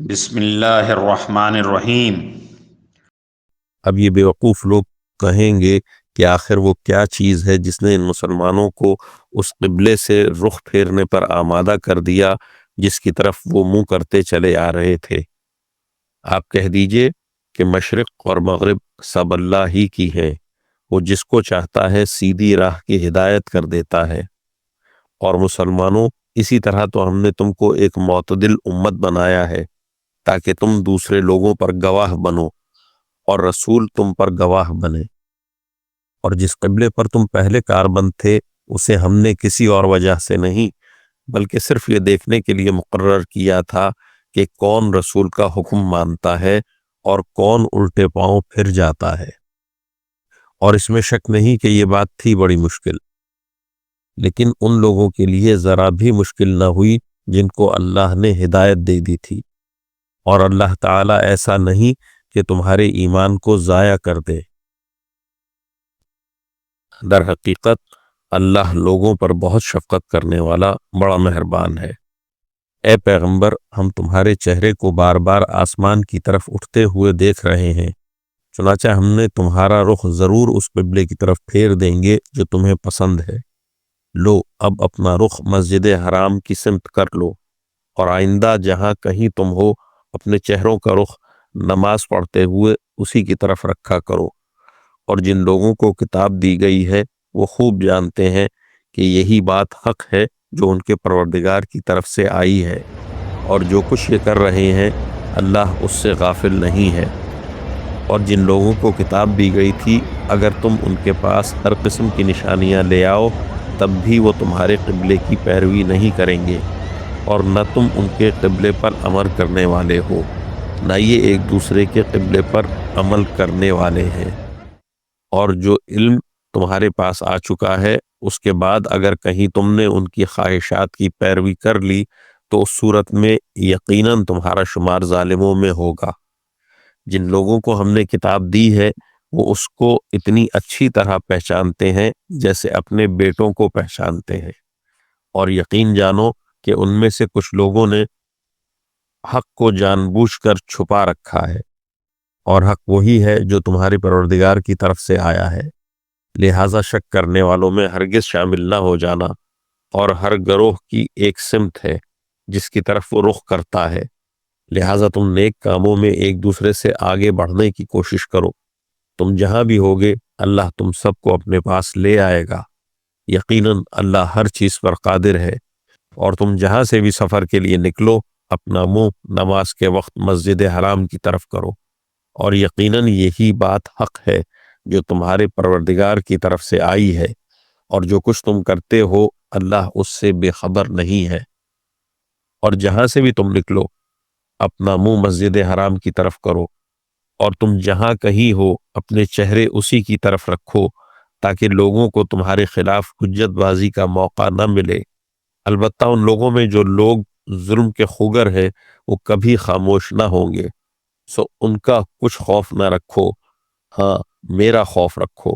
بسم اللہ الرحمن الرحیم۔ اب یہ بیوقوف لوگ کہیں گے کہ آخر وہ کیا چیز ہے جس نے ان مسلمانوں کو اس قبلے سے رخ پھیرنے پر آمادہ کر دیا جس کی طرف وہ منہ کرتے چلے آ رہے تھے۔ آپ کہہ دیجئے کہ مشرق اور مغرب سب اللہ ہی کی ہیں، وہ جس کو چاہتا ہے سیدھی راہ کی ہدایت کر دیتا ہے۔ اور مسلمانوں، اسی طرح تو ہم نے تم کو ایک معتدل امت بنایا ہے تاکہ تم دوسرے لوگوں پر گواہ بنو اور رسول تم پر گواہ بنے۔ اور جس قبلے پر تم پہلے کاربند تھے اسے ہم نے کسی اور وجہ سے نہیں بلکہ صرف یہ دیکھنے کے لیے مقرر کیا تھا کہ کون رسول کا حکم مانتا ہے اور کون الٹے پاؤں پھر جاتا ہے۔ اور اس میں شک نہیں کہ یہ بات تھی بڑی مشکل، لیکن ان لوگوں کے لیے ذرا بھی مشکل نہ ہوئی جن کو اللہ نے ہدایت دے دی تھی، اور اللہ تعالیٰ ایسا نہیں کہ تمہارے ایمان کو ضائع کر دے۔ در حقیقت اللہ لوگوں پر بہت شفقت کرنے والا بڑا مہربان ہے۔ اے پیغمبر، ہم تمہارے چہرے کو بار بار آسمان کی طرف اٹھتے ہوئے دیکھ رہے ہیں، چنانچہ ہم نے تمہارا رخ ضرور اس قبلے کی طرف پھیر دیں گے جو تمہیں پسند ہے۔ لو اب اپنا رخ مسجد حرام کی سمت کر لو، اور آئندہ جہاں کہیں تم ہو اپنے چہروں کا رخ نماز پڑھتے ہوئے اسی کی طرف رکھا کرو۔ اور جن لوگوں کو کتاب دی گئی ہے وہ خوب جانتے ہیں کہ یہی بات حق ہے جو ان کے پروردگار کی طرف سے آئی ہے، اور جو کچھ یہ کر رہے ہیں اللہ اس سے غافل نہیں ہے۔ اور جن لوگوں کو کتاب دی گئی تھی اگر تم ان کے پاس ہر قسم کی نشانیاں لے آؤ تب بھی وہ تمہارے قبلے کی پیروی نہیں کریں گے، اور نہ تم ان کے قبلے پر عمل کرنے والے ہو، نہ یہ ایک دوسرے کے قبلے پر عمل کرنے والے ہیں۔ اور جو علم تمہارے پاس آ چکا ہے اس کے بعد اگر کہیں تم نے ان کی خواہشات کی پیروی کر لی تو اس صورت میں یقیناً تمہارا شمار ظالموں میں ہوگا۔ جن لوگوں کو ہم نے کتاب دی ہے وہ اس کو اتنی اچھی طرح پہچانتے ہیں جیسے اپنے بیٹوں کو پہچانتے ہیں، اور یقین جانو کہ ان میں سے کچھ لوگوں نے حق کو جان بوجھ کر چھپا رکھا ہے، اور حق وہی ہے جو تمہارے پروردگار کی طرف سے آیا ہے۔ لہٰذا شک کرنے والوں میں ہرگز شامل نہ ہو جانا، اور ہر گروہ کی ایک سمت ہے جس کی طرف وہ رخ کرتا ہے، لہٰذا تم نیک کاموں میں ایک دوسرے سے آگے بڑھنے کی کوشش کرو۔ تم جہاں بھی ہوگے اللہ تم سب کو اپنے پاس لے آئے گا، یقیناً اللہ ہر چیز پر قادر ہے۔ اور تم جہاں سے بھی سفر کے لیے نکلو اپنا منہ نماز کے وقت مسجد حرام کی طرف کرو، اور یقیناً یہی بات حق ہے جو تمہارے پروردگار کی طرف سے آئی ہے، اور جو کچھ تم کرتے ہو اللہ اس سے بے خبر نہیں ہے۔ اور جہاں سے بھی تم نکلو اپنا منہ مسجد حرام کی طرف کرو، اور تم جہاں کہیں ہو اپنے چہرے اسی کی طرف رکھو تاکہ لوگوں کو تمہارے خلاف حجت بازی کا موقع نہ ملے۔ البتہ ان لوگوں میں جو لوگ ظلم کے خوگر ہیں وہ کبھی خاموش نہ ہوں گے، سو ان کا کچھ خوف نہ رکھو، ہاں میرا خوف رکھو،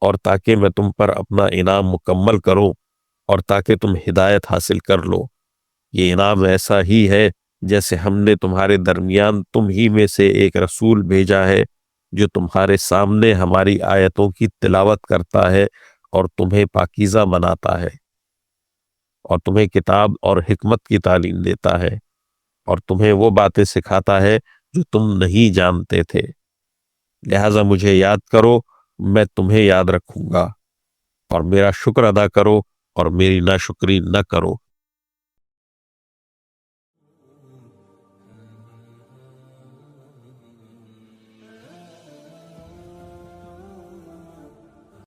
اور تاکہ میں تم پر اپنا انعام مکمل کروں اور تاکہ تم ہدایت حاصل کر لو۔ یہ انعام ایسا ہی ہے جیسے ہم نے تمہارے درمیان تم ہی میں سے ایک رسول بھیجا ہے جو تمہارے سامنے ہماری آیتوں کی تلاوت کرتا ہے اور تمہیں پاکیزہ بناتا ہے، اور تمہیں کتاب اور حکمت کی تعلیم دیتا ہے، اور تمہیں وہ باتیں سکھاتا ہے جو تم نہیں جانتے تھے۔ لہٰذا مجھے یاد کرو، میں تمہیں یاد رکھوں گا، اور میرا شکر ادا کرو اور میری ناشکری نہ کرو۔